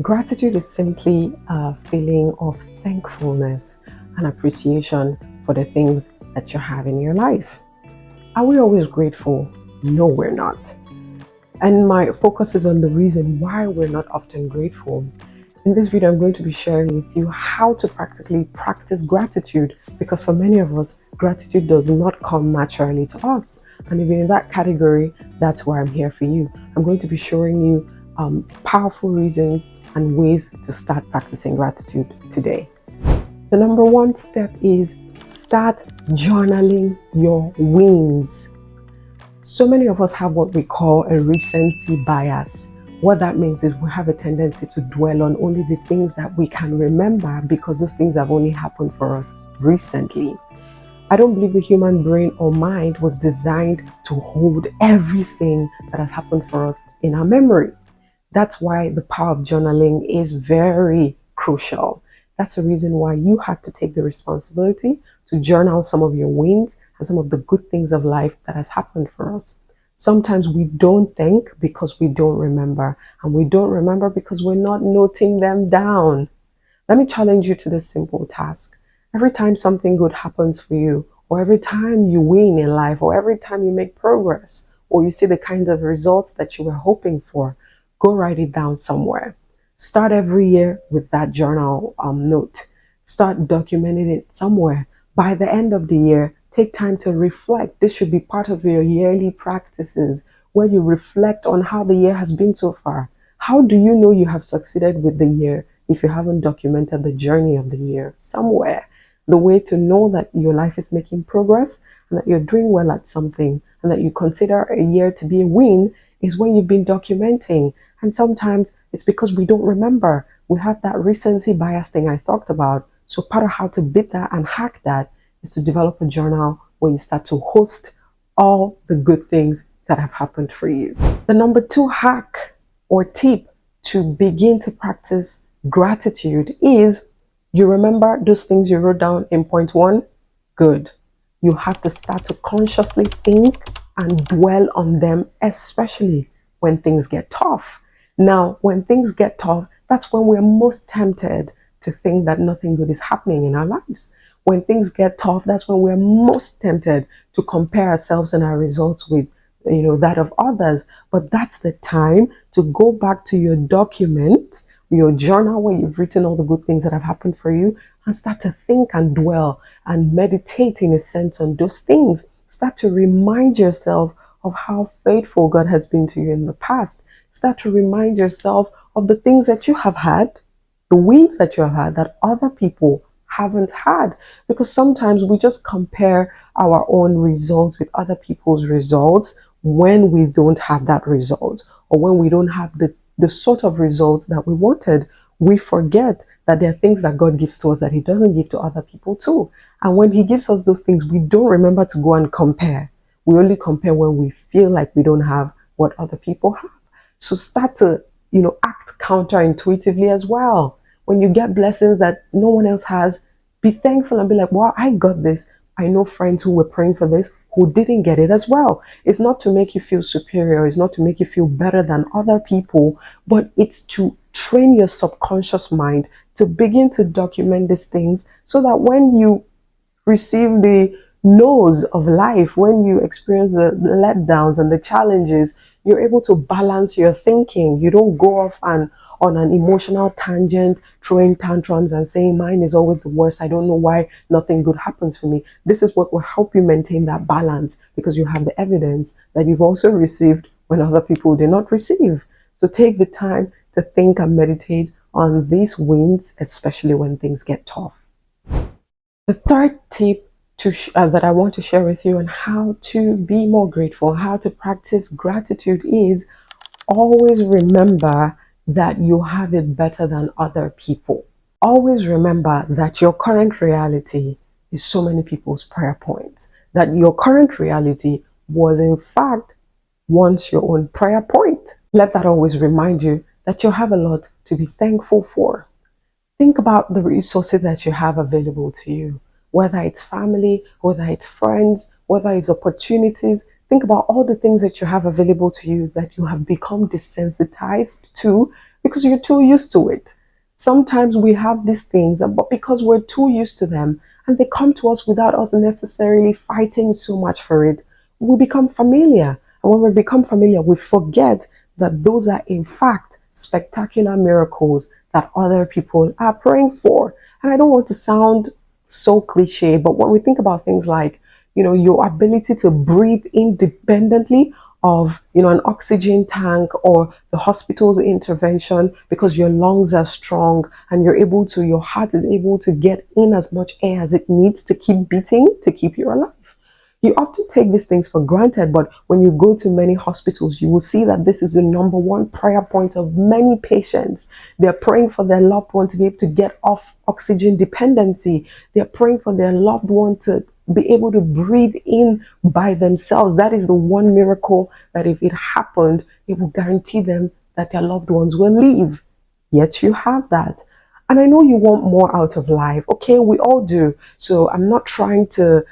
Gratitude is simply a feeling of thankfulness and appreciation for the things that you have in your life. Are we always grateful? No, we're not. And my focus is on the reason why we're not often grateful. In this video, I'm going to be sharing with you how to practically practice gratitude, because for many of us, gratitude does not come naturally to us. And if you're in that category, that's why I'm here for you. I'm going to be showing you powerful reasons and ways to start practicing gratitude today. The number one step is start journaling your wins. So many of us have what we call a recency bias. What that means is we have a tendency to dwell on only the things that we can remember because those things have only happened for us recently. I don't believe the human brain or mind was designed to hold everything that has happened for us in our memory. That's why the power of journaling is very crucial. That's the reason why you have to take the responsibility to journal some of your wins and some of the good things of life that has happened for us. Sometimes we don't think because we don't remember, and we don't remember because we're not noting them down. Let me challenge you to this simple task. Every time something good happens for you, or every time you win in life, or every time you make progress, or you see the kinds of results that you were hoping for, go write it down somewhere. Start every year with that journal note. Start documenting it somewhere. By the end of the year, take time to reflect. This should be part of your yearly practices where you reflect on how the year has been so far. How do you know you have succeeded with the year if you haven't documented the journey of the year somewhere? The way to know that your life is making progress and that you're doing well at something and that you consider a year to be a win is when you've been documenting. And sometimes it's because we don't remember. We have that recency bias thing I talked about. So part of how to beat that and hack that is to develop a journal where you start to host all the good things that have happened for you. The number two hack or tip to begin to practice gratitude is you remember those things you wrote down in point one? Good. You have to start to consciously think and dwell on them, especially when things get tough. Now, when things get tough, that's when we're most tempted to think that nothing good is happening in our lives. When things get tough, that's when we're most tempted to compare ourselves and our results with that of others. But that's the time to go back to your document, your journal where you've written all the good things that have happened for you, and start to think and dwell and meditate in a sense on those things. Start to remind yourself of how faithful God has been to you in the past. Start to remind yourself of the things that you have had, the wins that you have had that other people haven't had. Because sometimes we just compare our own results with other people's results when we don't have that result, or when we don't have the sort of results that we wanted. We forget that there are things that God gives to us that He doesn't give to other people too. And when He gives us those things, we don't remember to go and compare. We only compare when we feel like we don't have what other people have. So start to, act counterintuitively as well. When you get blessings that no one else has, be thankful and be like, wow, I got this. I know friends who were praying for this who didn't get it as well. It's not to make you feel superior. It's not to make you feel better than other people, but it's to train your subconscious mind to begin to document these things so that when you receive the no's of life, when you experience the letdowns and the challenges, you're able to balance your thinking. You don't go off and on an emotional tangent, throwing tantrums and saying mine is always the worst. I don't know why nothing good happens for me. This is what will help you maintain that balance, because you have the evidence that you've also received when other people did not receive. So take the time to think and meditate on these wins, especially when things get tough. The third tip that I want to share with you on how to be more grateful, how to practice gratitude, is always remember that you have it better than other people. Always remember that your current reality is so many people's prayer points, that your current reality was in fact once your own prayer point. Let that always remind you that you have a lot to be thankful for. Think about the resources that you have available to you, whether it's family, whether it's friends, whether it's opportunities. Think about all the things that you have available to you that you have become desensitized to because you're too used to it. Sometimes we have these things, but because we're too used to them and they come to us without us necessarily fighting so much for it, we become familiar. And when we become familiar, we forget that those are, in fact, spectacular miracles that other people are praying for. And I don't want to sound so cliche, but when we think about things like, your ability to breathe independently of, an oxygen tank or the hospital's intervention because your lungs are strong and your heart is able to get in as much air as it needs to keep beating, to keep you alive. You often take these things for granted, but when you go to many hospitals, you will see that this is the number one prayer point of many patients. They're praying for their loved one to be able to get off oxygen dependency. They're praying for their loved one to be able to breathe in by themselves. That is the one miracle that if it happened, it will guarantee them that their loved ones will live. Yet you have that. And I know you want more out of life. Okay, we all do. So I'm not trying to,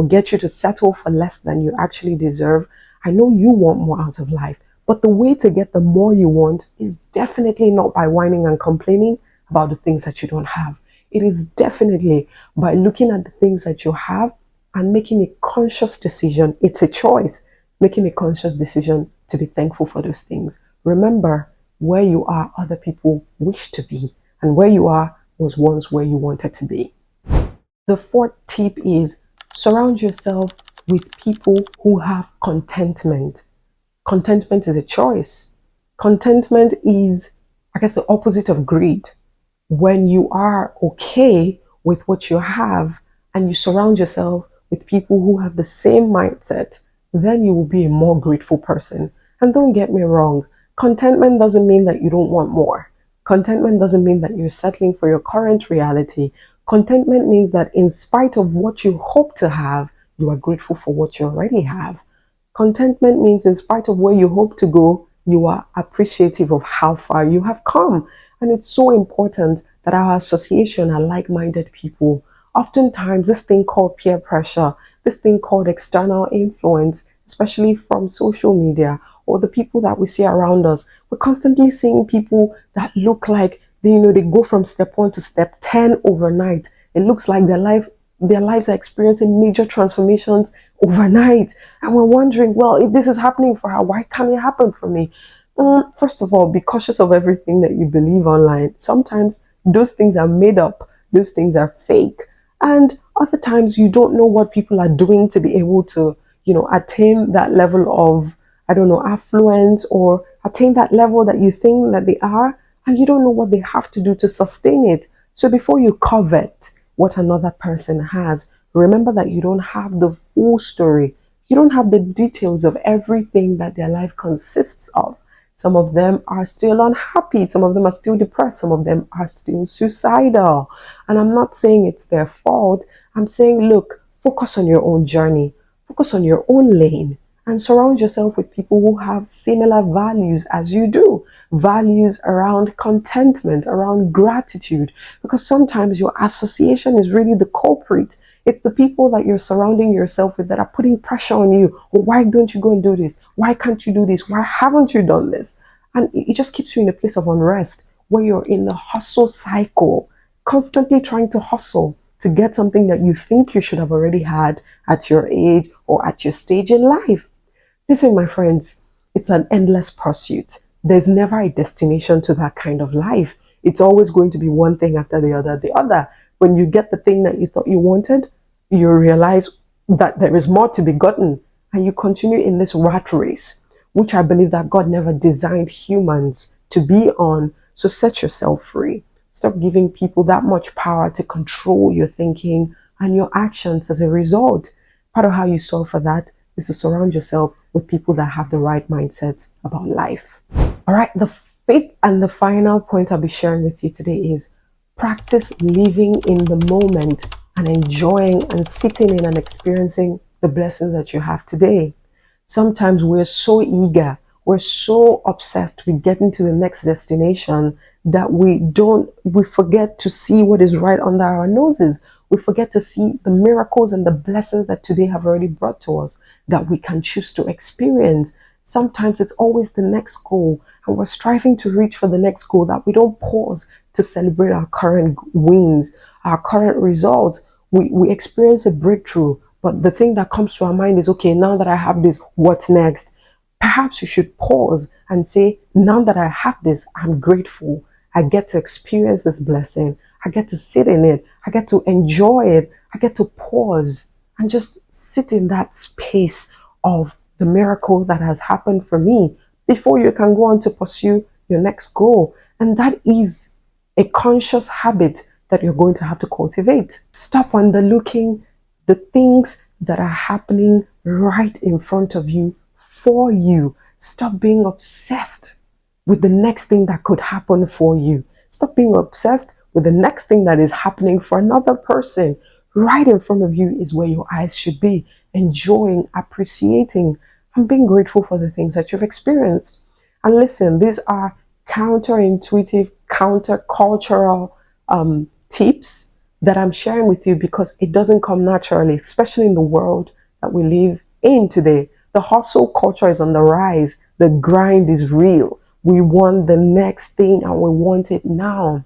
get you to settle for less than you actually deserve. I know you want more out of life. But the way to get the more you want is definitely not by whining and complaining about the things that you don't have. It is definitely by looking at the things that you have and making a conscious decision. It's a choice. Making a conscious decision to be thankful for those things. Remember, where you are, other people wish to be. And where you are was once where you wanted to be. The fourth tip is surround yourself with people who have contentment. Contentment is a choice. Contentment is, I guess, the opposite of greed. When you are okay with what you have and you surround yourself with people who have the same mindset, then you will be a more grateful person. And don't get me wrong, contentment doesn't mean that you don't want more. Contentment doesn't mean that you're settling for your current reality. Contentment means that in spite of what you hope to have, you are grateful for what you already have. Contentment means in spite of where you hope to go, you are appreciative of how far you have come. And it's so important that our association are like-minded people. Oftentimes, this thing called peer pressure, this thing called external influence, especially from social media, or the people that we see around us. We're constantly seeing people that look like they go from step 1 to step 10 overnight. It looks like their lives are experiencing major transformations overnight. And we're wondering, well, if this is happening for her, why can't it happen for me? First of all, be cautious of everything that you believe online. Sometimes those things are made up, those things are fake. And other times you don't know what people are doing to be able to, attain that level of, I don't know, affluence or attain that level that you think that they are, and you don't know what they have to do to sustain it. So before you covet what another person has, remember that you don't have the full story. You don't have the details of everything that their life consists of. Some of them are still unhappy. Some of them are still depressed. Some of them are still suicidal. And I'm not saying it's their fault. I'm saying, look, focus on your own journey. Focus on your own lane and surround yourself with people who have similar values as you do. Values around contentment, around gratitude. Because sometimes your association is really the culprit. It's the people that you're surrounding yourself with that are putting pressure on you. Oh, why don't you go and do this? Why can't you do this? Why haven't you done this? And it just keeps you in a place of unrest where you're in the hustle cycle, constantly trying to hustle to get something that you think you should have already had at your age or at your stage in life. Listen, my friends, it's an endless pursuit. There's never a destination to that kind of life. It's always going to be one thing after the other, the other. When you get the thing that you thought you wanted, you realize that there is more to be gotten, and you continue in this rat race, which I believe that God never designed humans to be on. So set yourself free. Stop giving people that much power to control your thinking and your actions as a result. Part of how you solve for that is to surround yourself with people that have the right mindsets about life. All right, the fifth and the final point I'll be sharing with you today is practice living in the moment and enjoying and sitting in and experiencing the blessings that you have today. Sometimes we're so eager, we're so obsessed with getting to the next destination that we forget to see what is right under our noses. We forget to see the miracles and the blessings that today have already brought to us that we can choose to experience. Sometimes it's always the next goal, and we're striving to reach for the next goal that we don't pause to celebrate our current wins, our current results. We experience a breakthrough, but the thing that comes to our mind is, okay, now that I have this, what's next? Perhaps you should pause and say, now that I have this, I'm grateful. I get to experience this blessing. I get to sit in it. I get to enjoy it. I get to pause and just sit in that space of the miracle that has happened for me before you can go on to pursue your next goal. And that is a conscious habit that you're going to have to cultivate. Stop underlooking the things that are happening right in front of you for you. Stop being obsessed with the next thing that could happen for you. Stop being obsessed with the next thing that is happening for another person. Right in front of you is where your eyes should be, enjoying, appreciating, and being grateful for the things that you've experienced. And listen, these are counterintuitive, countercultural tips that I'm sharing with you because it doesn't come naturally, especially in the world that we live in today. The hustle culture is on the rise. The grind is real. We want the next thing and we want it now.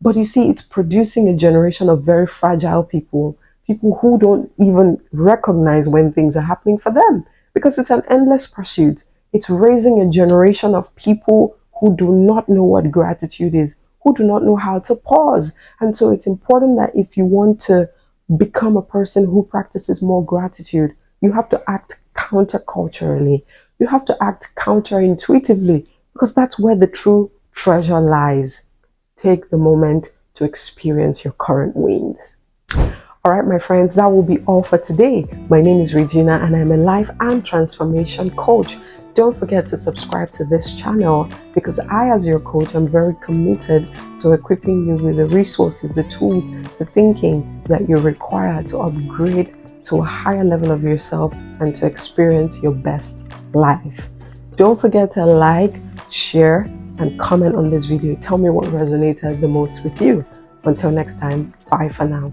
But you see, it's producing a generation of very fragile people, people who don't even recognize when things are happening for them because it's an endless pursuit. It's raising a generation of people who do not know what gratitude is, who do not know how to pause. And so it's important that if you want to become a person who practices more gratitude, you have to act counterculturally. You have to act counterintuitively because that's where the true treasure lies. Take the moment to experience your current wins. All right, my friends, that will be all for today. My name is Regina and I'm a life and transformation coach. Don't forget to subscribe to this channel because I, as your coach, am very committed to equipping you with the resources, the tools, the thinking that you require to upgrade to a higher level of yourself and to experience your best life. Don't forget to like, share, and comment on this video. Tell me what resonated the most with you. Until next time, bye for now.